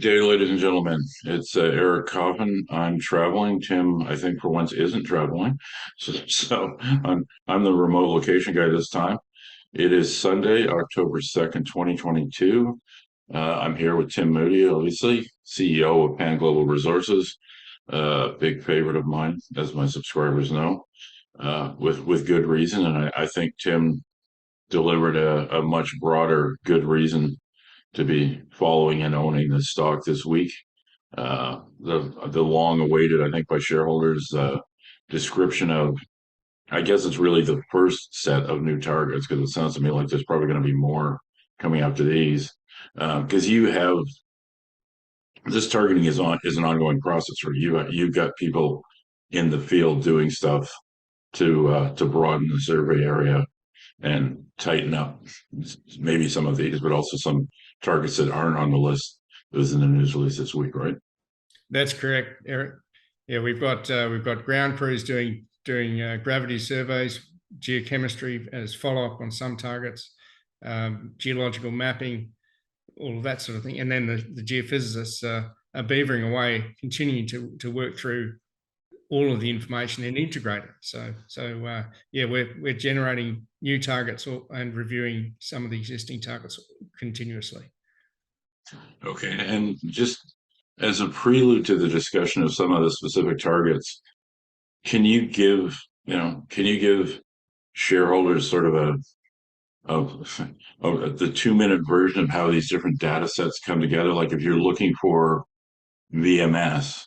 Good day, ladies and gentlemen. It's Eric Coffin. I'm traveling. Tim, I think for once, isn't traveling. So I'm the remote location guy this time. It is Sunday, October 2nd, 2022. I'm here with Tim Moody, obviously, CEO of Pan Global Resources, big favorite of mine, as my subscribers know, with good reason. And I think Tim delivered a much broader good reason to be following and owning this stock this week. The long awaited, I think, by shareholders, description of, I guess it's really the first set of new targets, because it sounds to me like there's probably going to be more coming after these. Because you have this targeting is an ongoing process, right? You've got people in the field doing stuff to broaden the survey area and tighten up maybe some of these, but also some targets that aren't on the list. It was in the news release this week, right? That's correct, Eric. Yeah, we've got ground crews doing gravity surveys, geochemistry as follow-up on some targets, geological mapping, all of that sort of thing, and then the geophysicists are beavering away, continuing to work through all of the information and integrate it. So yeah, we're generating new targets and reviewing some of the existing targets continuously. Okay, and just as a prelude to the discussion of some of the specific targets, can you give shareholders sort of the 2-minute version of how these different data sets come together? Like if you're looking for VMS,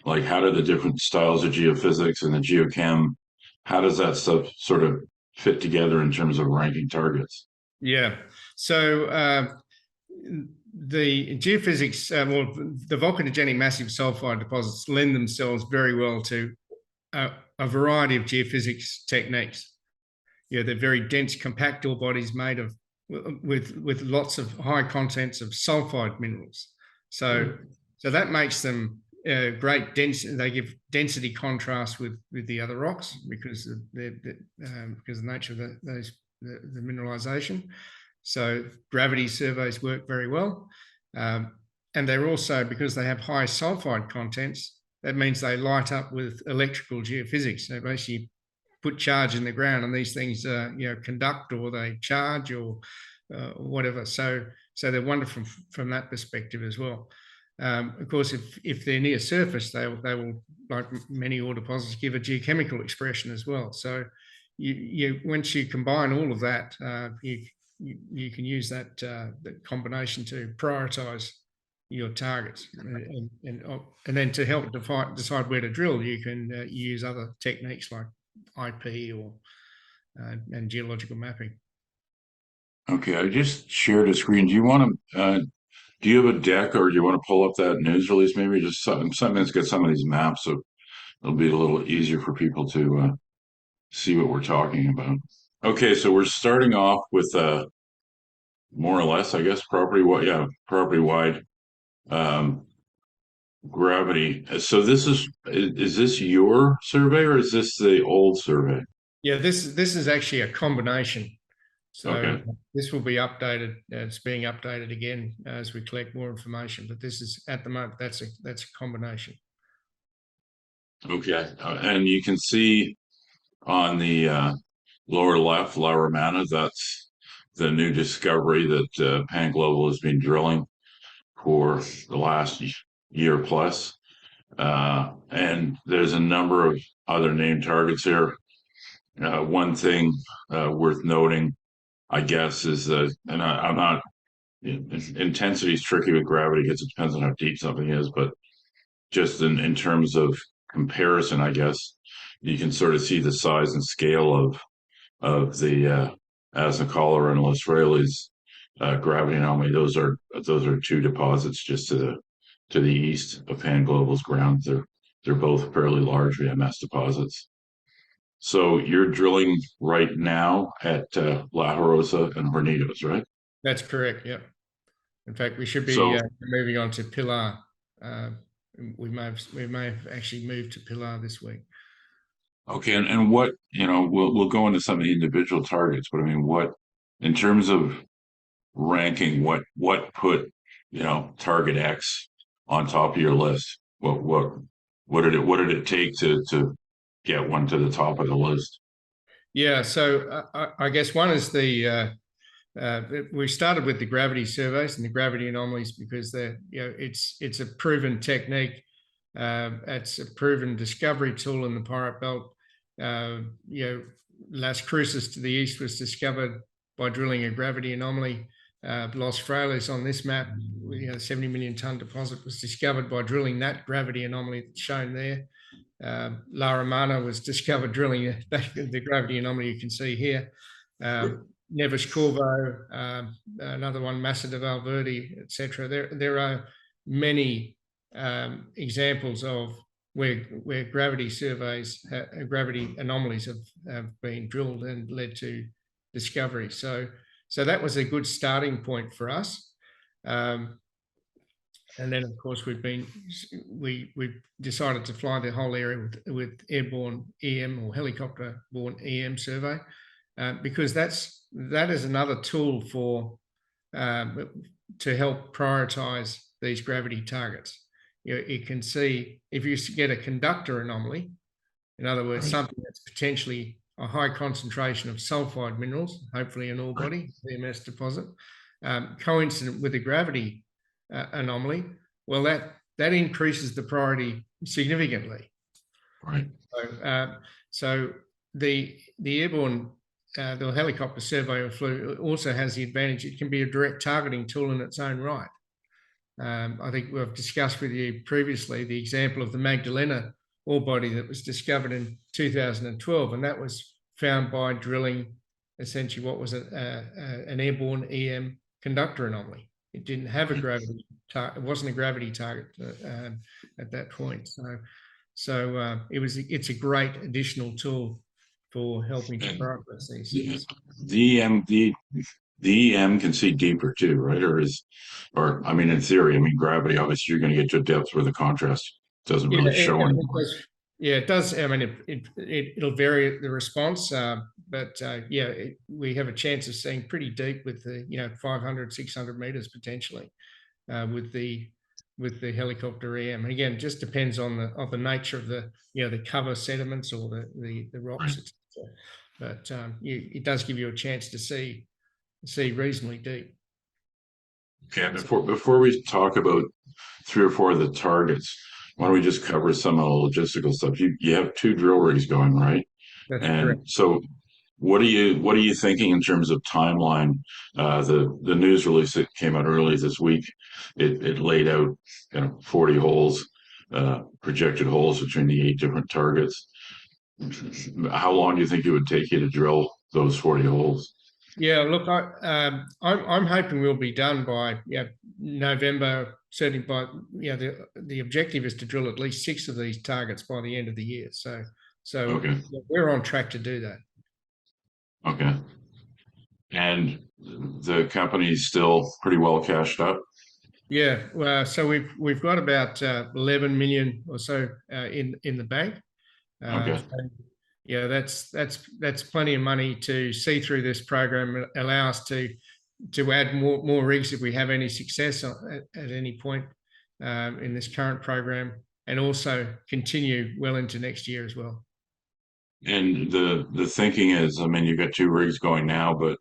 like how do the different styles of geophysics and the geochem, how does that stuff sort of fit together in terms of ranking targets? Yeah. So the geophysics, the volcanogenic massive sulfide deposits lend themselves very well to a variety of geophysics techniques. You know, they're very dense, compact ore bodies made of with lots of high contents of sulfide minerals. So that makes them great density. They give density contrast with the other rocks because of the nature of the mineralization. So gravity surveys work very well. And they're also, because they have high sulfide contents, that means they light up with electrical geophysics. So basically put charge in the ground and these things conduct, or they charge, or whatever. So they're wonderful from that perspective as well. Of course, if they're near surface, they will, like many ore deposits, give a geochemical expression as well. So you once you combine all of that, you can use that combination to prioritize your targets, and then to help decide where to drill, you can use other techniques like IP or and geological mapping. Okay, I just shared a screen. Do you have a deck, or do you want to pull up that news release? Maybe just something that's got some of these maps, so it'll be a little easier for people to see what we're talking about. Okay, so we're starting off with more or less, I guess, property-wide gravity. So is this your survey, or is this the old survey? Yeah, this is actually a combination. So Okay. this will be updated. It's being updated again as we collect more information. But this is, at the moment, that's a combination. Okay, and you can see on the lower left, La Romana, that's the new discovery that Pan Global has been drilling for the last year plus. And there's a number of other named targets here. One thing worth noting, I guess, is that, and I'm not, intensity is tricky with gravity because it depends on how deep something is, but just in terms of comparison, I guess, you can sort of see the size and scale of the Asnacollar and Las gravity anomaly. Those are two deposits just to the east of Pan Global's ground. They're both fairly large VMS deposits. So you're drilling right now at La Rosa and Hornitos, right? That's correct. Yeah. In fact, we should be moving on to Pilar. We may have actually moved to Pilar this week. Okay, and what, we'll go into some of the individual targets, but I mean, what, in terms of ranking, what put, target X on top of your list? What did it take to get one to the top of the list? Yeah, so I guess one is we started with the gravity surveys and the gravity anomalies because it's a proven technique. It's a proven discovery tool in the Pirate Belt. Las Cruces to the east was discovered by drilling a gravity anomaly. Los Frailes on this map, 70 million ton deposit, was discovered by drilling that gravity anomaly that's shown there. La Romana was discovered drilling the gravity anomaly you can see here. Neves Corvo, another one, Massa de Valverde, etc. There are many examples of where gravity surveys, gravity anomalies have been drilled and led to discovery. So that was a good starting point for us. And then, of course, we decided to fly the whole area with airborne EM or helicopter-borne EM survey, because that is another tool to help prioritize these gravity targets. You can see if you get a conductor anomaly, in other words, something that's potentially a high concentration of sulfide minerals, hopefully an ore body, VMS deposit, coincident with a gravity anomaly, well, that increases the priority significantly. Right. So the airborne, the helicopter survey of flu also has the advantage it can be a direct targeting tool in its own right. I think we've discussed with you previously the example of the Magdalena ore body that was discovered in 2012, and that was found by drilling essentially what was an airborne EM conductor anomaly. It didn't have a gravity target. It wasn't a gravity target at that point. So it's a great additional tool for helping to progress these things. The EM can see deeper too, right? Or I mean, in theory, I mean, gravity, obviously you're going to get to a depth where the contrast doesn't really show anymore. It does. I mean, it'll vary the response, but we have a chance of seeing pretty deep with the 500, 600 meters potentially with the helicopter EM. And again, it just depends on the nature of the cover sediments or the rocks, etc. But it does give you a chance to see reasonably deep. Okay, before we talk about 3 or 4 of the targets, why don't we just cover some of the logistical stuff? You have 2 drill rigs going, right? That's And correct. so what are you thinking in terms of timeline? The news release that came out early this week, it laid out 40 holes, projected holes between the 8 different targets. How long do you think it would take you to drill those 40 holes? Yeah, look, I'm hoping we'll be done by November. Certainly by the objective is to drill at least 6 of these targets by the end of the year. So Okay. we're on track to do that. Okay. And the company's still pretty well cashed up. Yeah, well, so we've got about 11 million or so in the bank. Okay. So, that's plenty of money to see through this program and allow us to add more rigs if we have any success at any point in this current program, and also continue well into next year as well. And the thinking is, I mean, you've got 2 rigs going now, but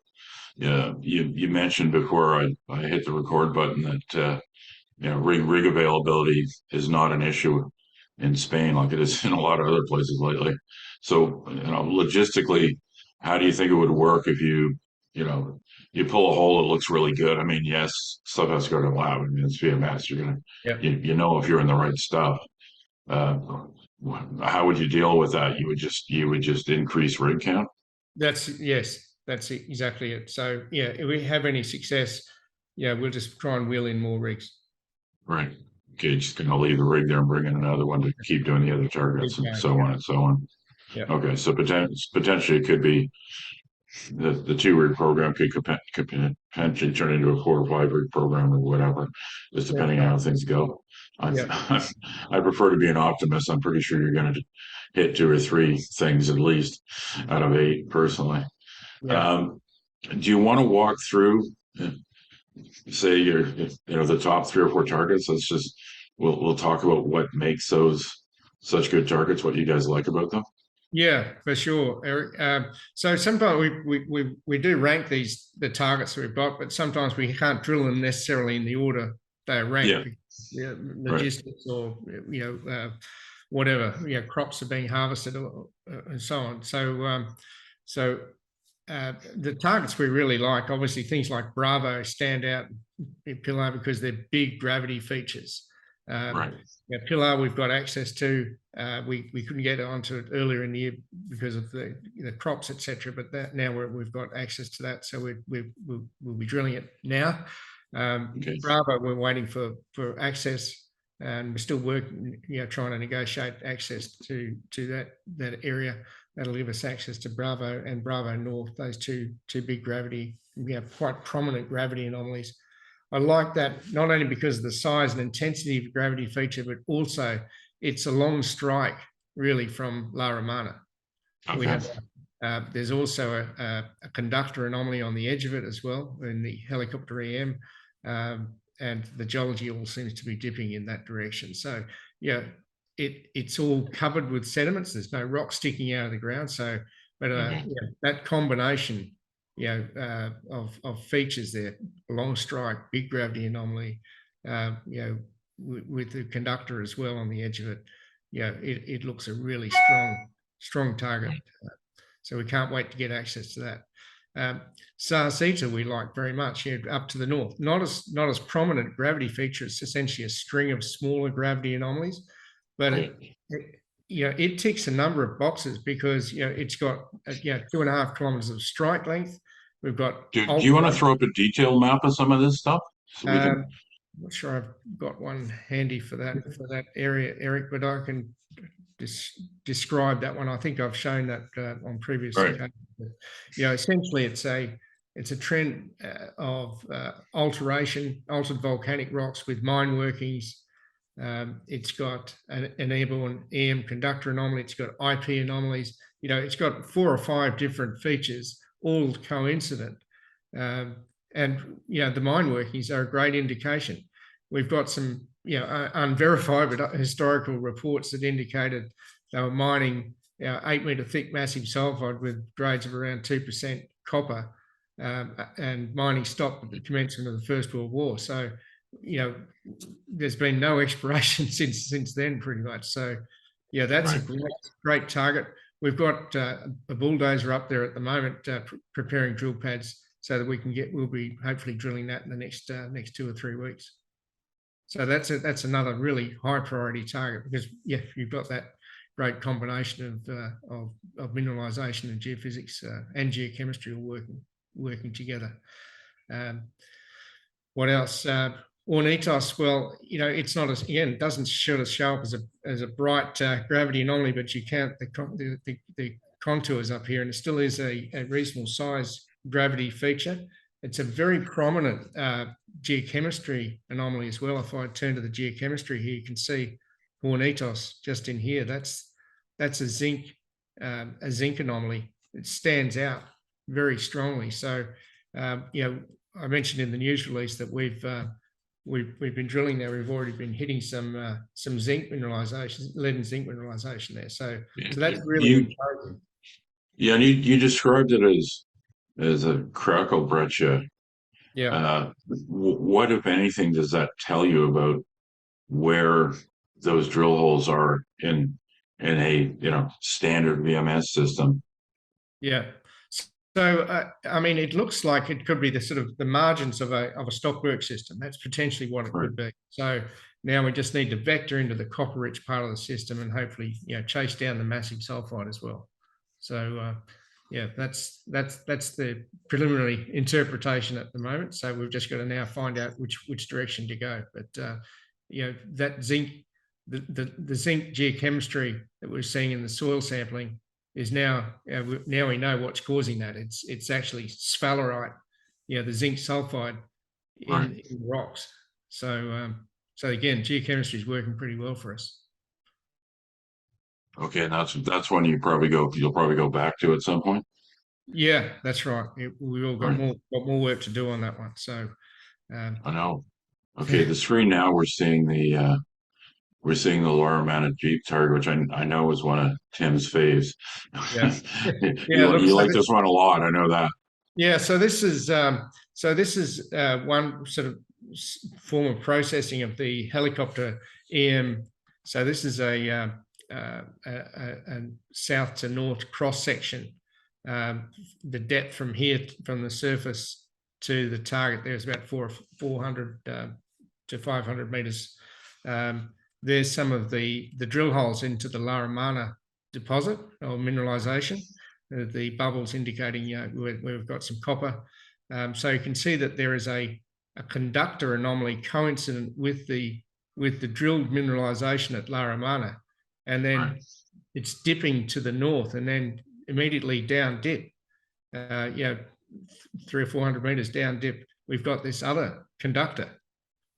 you mentioned before I hit the record button that rig availability is not an issue in Spain like it is in a lot of other places lately. So, logistically, how do you think it would work if you pull a hole that looks really good? I mean, yes, stuff has to go to lab. I mean, it's VMS. You're gonna, if you're in the right stuff. How would you deal with that? You would just increase rig count? That's exactly it. So if we have any success, we'll just try and wheel in more rigs. Right. Okay, just gonna leave the rig there and bring in another one to keep doing the other targets and so on and so on. Yeah. Okay, so potentially it could be the 2 rig program could potentially turn into a 4 or 5 rig program or whatever, just depending on how things go. I prefer to be an optimist. I'm pretty sure you're going to hit 2 or 3 things at least out of 8 personally. Do you want to walk through, say the top 3 or 4 targets? Let's just we'll talk about what makes those such good targets, what you guys like about them. Yeah, for sure, Eric. So sometimes we do rank the targets that we've got, but sometimes we can't drill them necessarily in the order they're ranked Yeah, because right. logistics or whatever crops are being harvested and so on. So the targets we really like, obviously things like Bravo stand out in Pilar because they're big gravity features. Right. Pilar we've got access to. We couldn't get onto it earlier in the year because of the crops, etc. But that now we've got access to that, so we'll be drilling it now. Okay. Bravo, we're waiting for access, and we're still working, trying to negotiate access to that area. That'll give us access to Bravo and Bravo North, those two big gravity, quite prominent gravity anomalies. I like that not only because of the size and intensity of gravity feature, but also it's a long strike really from La Romana. Okay. We have there's also a conductor anomaly on the edge of it as well in the helicopter EM, and the geology all seems to be dipping in that direction. So it's all covered with sediments. There's no rock sticking out of the ground. So, but that combination, of features there, long strike, big gravity anomaly, with the conductor as well on the edge of it, it looks a really strong target. So we can't wait to get access to that. Sarcita we like very much, up to the north. Not as prominent gravity feature. It's essentially a string of smaller gravity anomalies, but it ticks a number of boxes because it's got 2.5 kilometers of strike length. We've got. Do you want to throw up a detailed map of some of this stuff so we can? I'm not sure I've got one handy for that area, Eric, but I can describe that one. I think I've shown that on previous occasions. Essentially it's a trend of altered volcanic rocks with mine workings. It's got an airborne EM conductor anomaly. It's got IP anomalies. It's got 4 or 5 different features, all coincident. And the mine workings are a great indication. We've got some unverified but historical reports that indicated they were mining 8-meter thick massive sulfide with grades of around 2% copper, and mining stopped at the commencement of the First World War. So there's been no exploration since then, pretty much. So that's a great target. We've got a bulldozer up there at the moment preparing drill pads so that we'll be hopefully drilling that in the next 2 or 3 weeks. So that's another really high priority target because you've got that great combination of mineralization and geophysics and geochemistry all working together. What else? Ornitos, well, it's not it doesn't show up as a bright gravity anomaly, but you count the contours up here, and it still is a reasonable size gravity feature. It's a very prominent geochemistry anomaly as well. If I turn to the geochemistry here, you can see Hornitos just in here. That's a zinc anomaly. It stands out very strongly. So, I mentioned in the news release that we've been drilling there. We've already been hitting some zinc mineralization, lead and zinc mineralization there. So that's really encouraging. Yeah, and you described it as a crackle breccia. Yeah. What, if anything, does that tell you about where those drill holes are in a standard VMS system? Yeah. So I mean, it looks like it could be the margins of a stockwork system. That's potentially what it could be. So now we just need to vector into the copper-rich part of the system and hopefully chase down the massive sulfide as well. So that's the preliminary interpretation at the moment. So we've just got to now find out which direction to go. But that zinc, the zinc geochemistry that we're seeing in the soil sampling is now we know what's causing that. It's actually sphalerite, the zinc sulfide in rocks. So again, geochemistry is working pretty well for us. Okay, and that's when you'll probably go back to at some point. Yeah, that's right. We all got more work to do on that one. So I know. Okay, the screen now we're seeing the we're seeing the Laramana Jeep target, which I know is one of Tim's faves. Yeah. Yeah. You So like this one a lot. I know that. yeah, so this is one sort of form of processing of the helicopter EM. So this is a south to north cross section. The depth from here, from the surface to the target, there's about 400 to 500 meters. There's some of the drill holes into the Laramana deposit or mineralization. The bubbles indicating where we've got some copper. So you can see that there is a conductor anomaly coincident with the drilled mineralization at Laramana, and then Right. it's dipping to the north and then immediately down dip. 300 or 400 meters down dip, we've got this other conductor.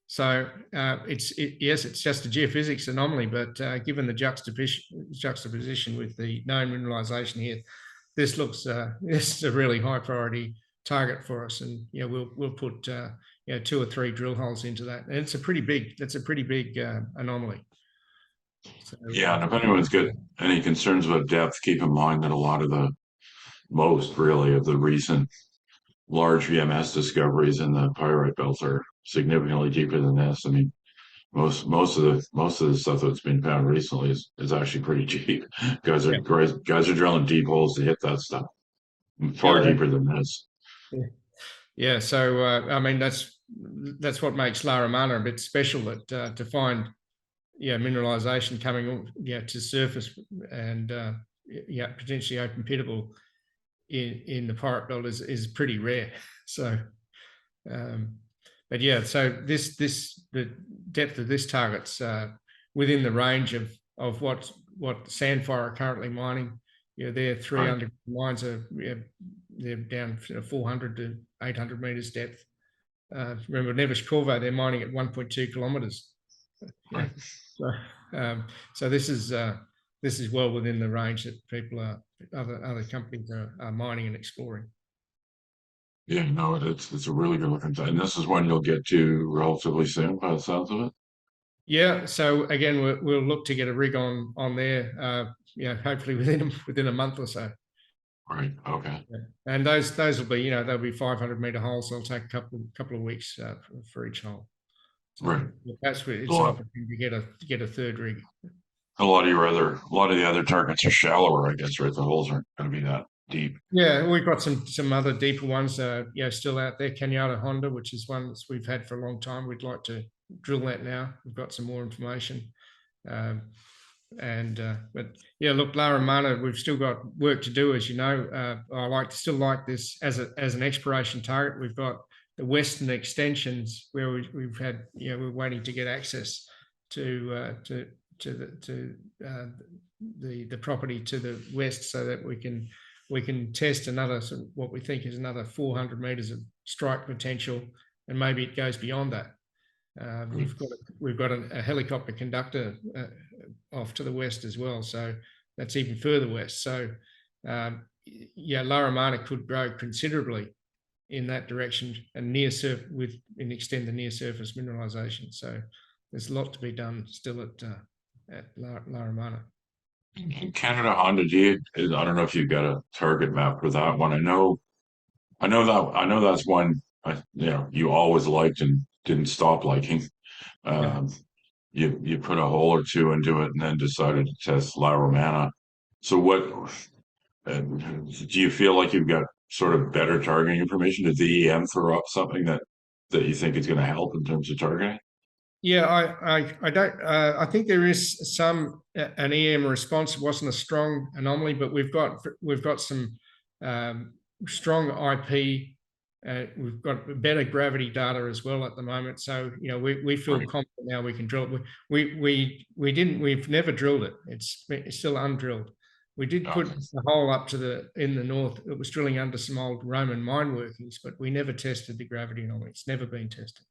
So yes, it's just a geophysics anomaly, but given the juxtaposition with the known mineralization here, this looks this is a really high priority target for us, and we'll put 2 or 3 drill holes into that, and it's a pretty big anomaly. So, Yeah, and if anyone's got any concerns about depth, keep in mind that a lot of most really of the recent large VMS discoveries in the pyrite belts are significantly deeper than this. I mean, most of the stuff that's been found recently is actually pretty deep. Guys are drilling deep holes to hit that stuff, far yeah, deeper than this. yeah. So I mean, that's what makes Laramana a bit special, that to find mineralization coming to surface and potentially open pittable in the pyrite belt is pretty rare. So but yeah, so the depth of this target's within the range of what Sandfire are currently mining. Their 3 Right. underground mines are they're down 400 to 800 meters depth. Remember, Neves Corvo, they're mining at 1.2 kilometers. Right. So this is well within the range that people other companies are mining and exploring. Yeah, no, it's a really good looking thing. And this is one you'll get to relatively soon, by the sounds of it. Yeah. So again, we'll look to get a rig on there. Hopefully within a month or so. Right. Okay. Yeah. And those will be they'll be 500-meter holes. They'll take a couple of weeks for each hole. So Right. that's where it's A an lot, opportunity to get a third rig. a lot of the other targets are shallower, I guess, right? The holes aren't going to be that deep. Yeah, we've got some other deeper ones, still out there. Cañada Honda, which is one that we've had for a long time. We'd like to drill that now. We've got some more information. But yeah, look, Laramana, we've still got work to do, as you know. I still like this as an exploration target. We've got the western extensions where we've had, we're waiting to get access to the property to the west, so that we can test another what we think is another 400 meters of strike potential, and maybe it goes beyond that. We've got a helicopter conductor off to the west as well, so that's even further west. So Laramana could grow considerably in that direction and extend the near surface mineralization. So there's a lot to be done still at Laramana. In Canada Honda, I don't know if you've got a target map for that one. I know that's one you always liked and didn't stop liking. Yeah. You put a hole or two into it and then decided to test La Romana. So do you feel like you've got sort of better targeting information? Did the EM throw up something that you think is going to help in terms of targeting? Yeah, I don't. I think there is an EM response. It wasn't a strong anomaly, but we've got some strong IP. We've got better gravity data as well at the moment. So we feel confident now we can drill it. We've never drilled it. It's still undrilled. We did put a hole up in the north. It was drilling under some old Roman mine workings, but we never tested the gravity anomaly. It's never been tested.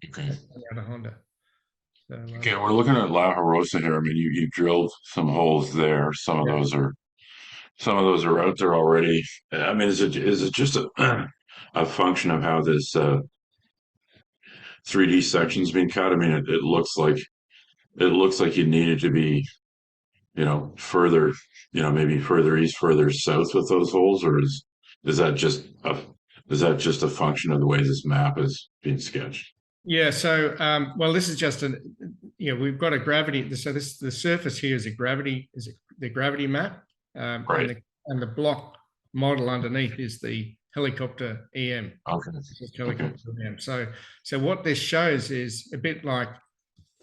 Okay. At Honda. So, Okay, we're looking at La Jarosa here. I mean, you drilled some holes there. Some of those are out there already. I mean, is it just a function of how this 3D section's being cut? I mean, it looks like it looks like you needed to be, further, maybe further east, further south with those holes, or is that just a is that just a function of the way this map is being sketched? Yeah. So, well, this is just we've got a gravity. So the surface here is the gravity map, Right. and the block model underneath is the helicopter EM. Okay. Okay. Helicopter EM. So what this shows is a bit like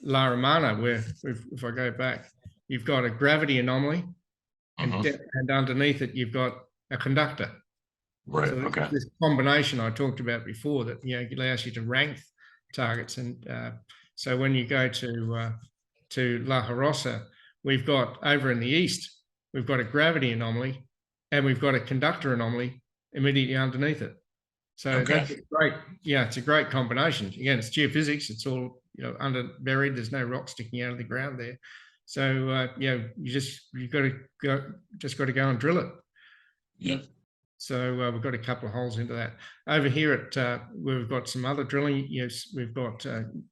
La Romana, where if I go back, you've got a gravity anomaly, Mhm. and underneath it you've got a conductor. Right. So Okay. this combination I talked about before that allows you to rank targets, and so when you go to La Jarosa, we've got over in the east, we've got a gravity anomaly, and we've got a conductor anomaly immediately underneath it. So Okay. that's great. Yeah, it's a great combination. Again, it's geophysics. It's all under buried. There's no rock sticking out of the ground there. So you've got to go and drill it. Yeah. So we've got a couple of holes into that. Over here we've got some other drilling. Yes, we've got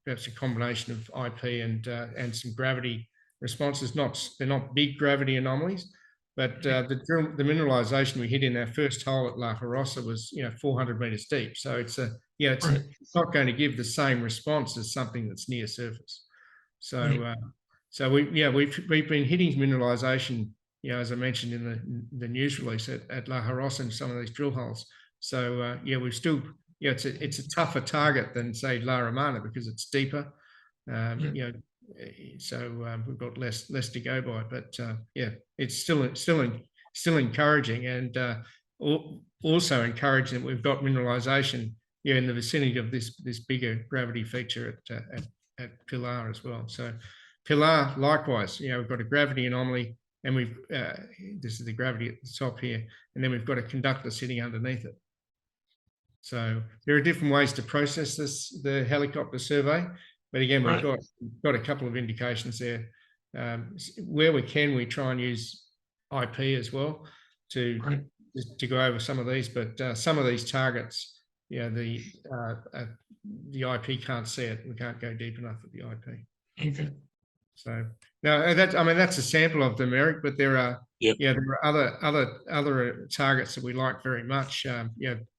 perhaps a combination of IP and some gravity responses. They're not big gravity anomalies, but the mineralization we hit in our first hole at La Jarosa was 400 meters deep. So it's Right. not going to give the same response as something that's near surface. So Right. we've been hitting mineralization, as I mentioned in the news release at La Jarosa and some of these drill holes. So we've still, it's a tougher target than say La Romana because it's deeper. So we've got less to go by, but it's still encouraging, and also encouraging that we've got mineralization in the vicinity of this bigger gravity feature at Pilar as well. So Pilar, likewise, we've got a gravity anomaly, and this is the gravity at the top here, and then we've got a conductor sitting underneath it. So there are different ways to process the helicopter survey, but again, we've got a couple of indications there. Where we can, we try and use IP as well to go over some of these, but some of these targets, the IP can't see it. We can't go deep enough with the IP. Okay. So now that's a sample of them, Eric, but there are there are other targets that we like very much.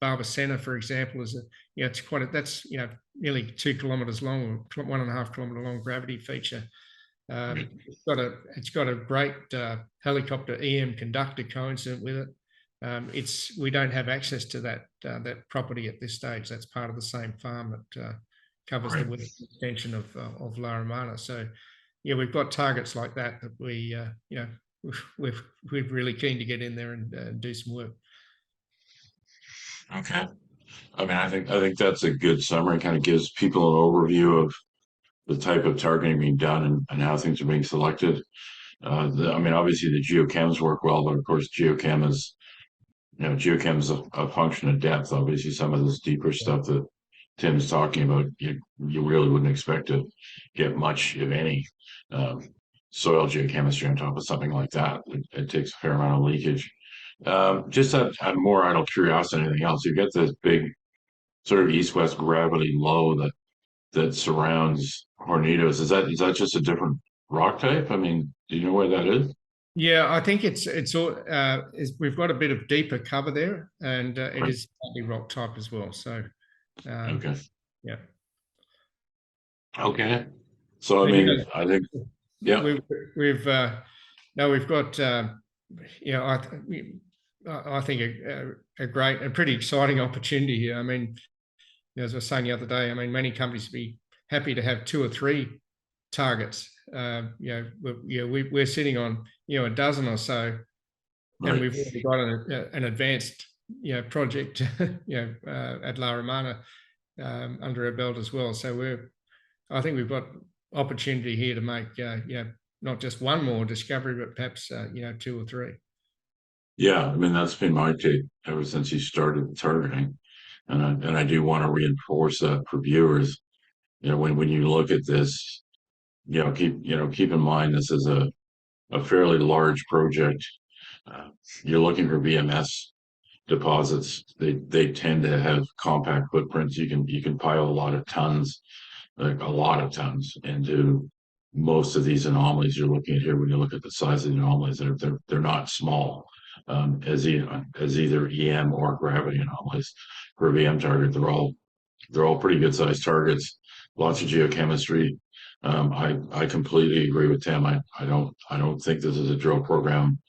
Barbacena, for example, is it's that's nearly 2 kilometers long, or 1.5 kilometer long gravity feature. It's got a great helicopter EM conductor coincident with it. We don't have access to that property at this stage. That's part of the same farm that covers the western extension of La Romana. So we've got targets like that we're really keen to get in there and do some work. Okay. I mean, I think that's a good summary. Kind of gives people an overview of the type of targeting being done and how things are being selected. I mean, obviously the geochems work well, but of course geochem is a function of depth. Obviously, some of this deeper stuff that Tim's talking about, you really wouldn't expect to get much, if any, soil geochemistry on top of something like that. It takes a fair amount of leakage. Just out of more idle curiosity than anything else, you get this big sort of east-west gravity low that surrounds Hornitos. Is that just a different rock type? I mean, do you know where that is? Yeah, I think it's all we've got a bit of deeper cover there, and it is partly rock type as well. So Okay. yeah. Okay. So I And, mean, I think we've got I think a great and pretty exciting opportunity here. I mean, as I was saying the other day, I mean, many companies would be happy to have 2 or 3 targets. We're sitting on a dozen or so, and we've already got an advanced project at La Romana under our belt as well. So I think we've got opportunity here to make not just one more discovery, but perhaps 2 or 3. Yeah, I mean that's been my take ever since you started targeting, and I do want to reinforce that for viewers. When you look at this, keep in mind this is a fairly large project. You're looking for VMS deposits. They tend to have compact footprints. You can pile a lot of tons, like a lot of tons into most of these anomalies you're looking at here, when you look at the size of the anomalies, they're not small, as either EM or gravity anomalies for a VM target. They're all pretty good sized targets, lots of geochemistry. I completely agree with Tim. I don't think this is a drill program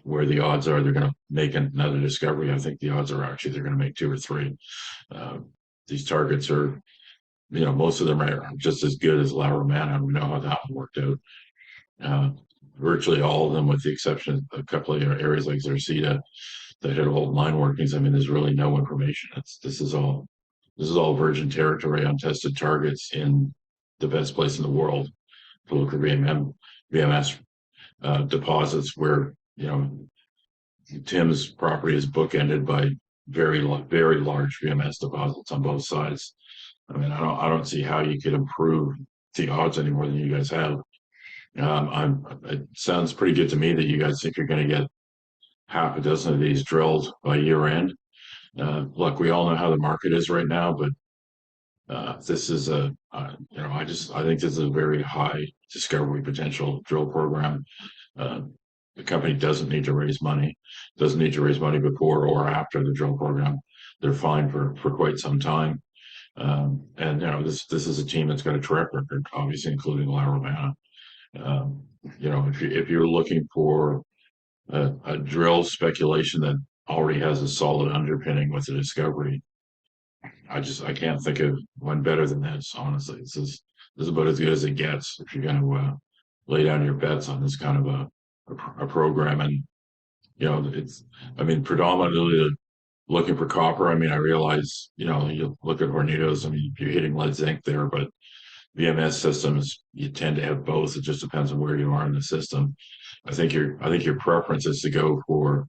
where the odds are they're going to make another discovery. I think the odds are actually they're going to make two or three. Uh, these targets are, most of them are just as good as La Romana. We know how that one worked out. Uh, Virtually all of them, with the exception of a couple of areas like Zercita that had old mine workings. I mean, there's really no information. This is all virgin territory, untested targets in the best place in the world to look for VMS deposits, where Tim's property is bookended by very large VMS deposits on both sides. I mean, I don't see how you could improve the odds any more than you guys have. It sounds pretty good to me that you guys think you're going to get half a dozen of these drilled by year end. Look, we all know how the market is right now, but this is I think this is a very high discovery potential drill program. Uh, the company doesn't need to raise money, before or after the drill program. They're fine for quite some time. And this is a team that's got a track record, obviously including La Romana. If you're looking for a drill speculation that already has a solid underpinning with the discovery, I can't think of one better than this. Honestly, this is about as good as it gets if you're going to lay down your bets on this kind of a program. And it's, I mean, predominantly looking for copper. I mean, I realize, you look at Hornitos. I mean, you're hitting lead zinc there, but VMS systems, you tend to have both. It just depends on where you are in the system. I think your preference is to go for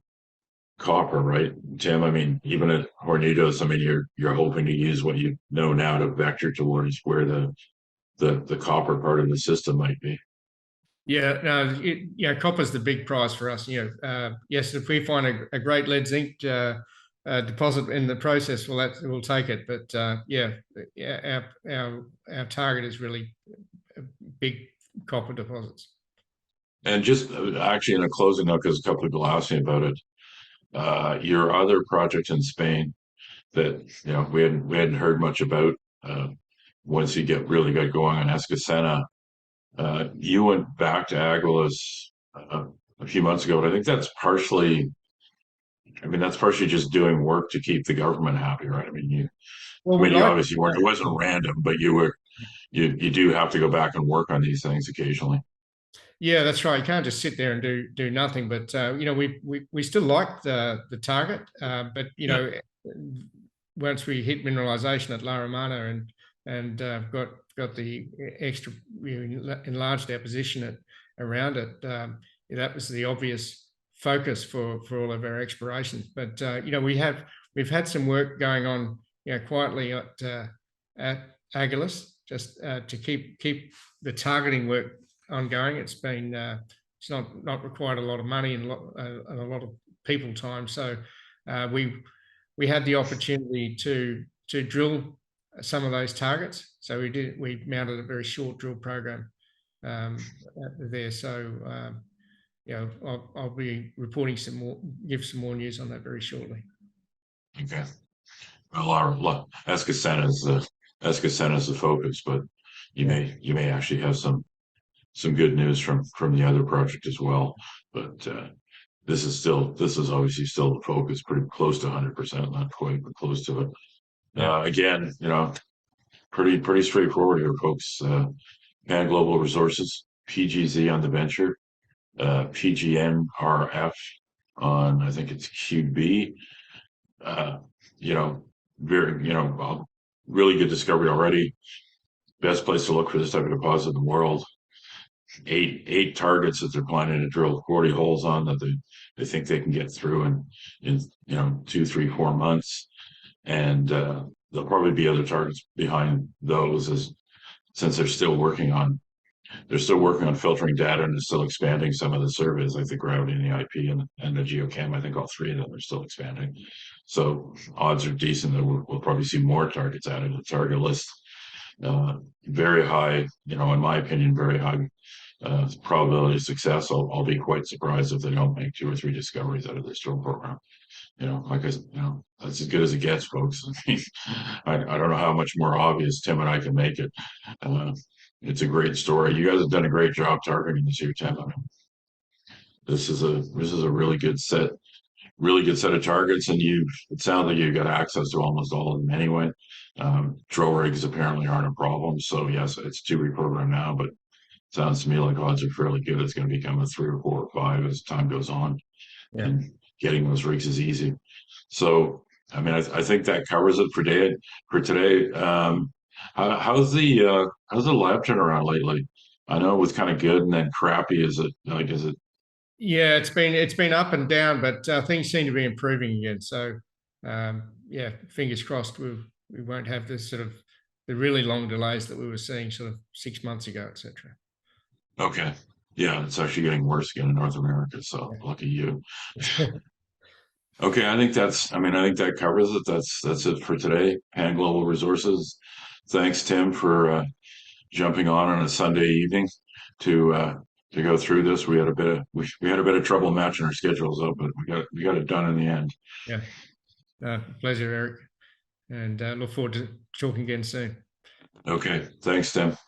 copper, right, Tim? I mean, even at Hornitos, I mean, you're hoping to use what you know now to vector towards where the copper part of the system might be. Yeah, no, copper's the big prize for us. Yes, if we find a great lead zinc deposit in the process, we'll take it. But our target is really big copper deposits. And just actually in a closing note, because a couple of people asked me about it, your other project in Spain that we hadn't heard much about. Once you really got going on Escacena, you went back to Aguilas a few months ago, but I think that's partially just doing work to keep the government happy, right? I mean, you obviously weren't. It wasn't random, but you do have to go back and work on these things occasionally. Yeah, that's right. You can't just sit there and do nothing. But we still like the target. But once we hit mineralization at La Romana and got the extra enlarged our position around it, that was the obvious focus for all of our explorations. But we've had some work going on quietly at Aguilas, just to keep the targeting work ongoing. It's been it's not required a lot of money and a lot of people time. So we had the opportunity to drill some of those targets. So we mounted a very short drill program there. So I'll be reporting give some more news on that very shortly. Okay. Well, Escacena is the focus, but you may actually have some good news from the other project as well. But this is obviously still the focus, pretty close to 100%, not quite, but close to it. Again, pretty straightforward here, folks. Pan Global Resources, PGZ on the venture, PGNRF on, I think it's QB. Really good discovery already. Best place to look for this type of deposit in the world. Eight targets that they're planning to drill 40 holes on that they think they can get through in 2, 3, 4 months. And there'll probably be other targets behind those, since they're still working on filtering data and they're still expanding some of the surveys, like the gravity and the IP and the geochem. I think all three of them are still expanding. So odds are decent that we'll probably see more targets added to the target list very high, in my opinion, very high probability of success. I'll be quite surprised if they don't make 2 or 3 discoveries out of this drill program. Like I said, that's as good as it gets, folks. I mean, I don't know how much more obvious Tim and I can make it. Uh, it's a great story. You guys have done a great job targeting this year, Tim. I mean, this is a really good set of targets, and it sounds like you've got access to almost all of them anyway. Drill rigs apparently aren't a problem, so yes, it's to reprogram now, but sounds to me like odds are fairly good. It's going to become a 3 or 4 or 5 as time goes on, Yeah. and getting those rigs is easy. So, I mean, I think that covers it for today. How's the lab turnaround lately? I know it was kind of good and then crappy. Is it Yeah, it's been up and down, but things seem to be improving again. So, yeah, fingers crossed we won't have this sort of the really long delays that we were seeing sort of 6 months ago, etc. okay? Yeah, it's actually getting worse again in North America. So lucky you. Okay, I think that covers it. That's it for today. Pan Global Resources. Thanks, Tim, for jumping on a Sunday evening to go through this. We had a bit of trouble matching our schedules up, but we got it done in the end. Yeah, pleasure, Eric, and look forward to talking again soon. Okay, thanks, Tim.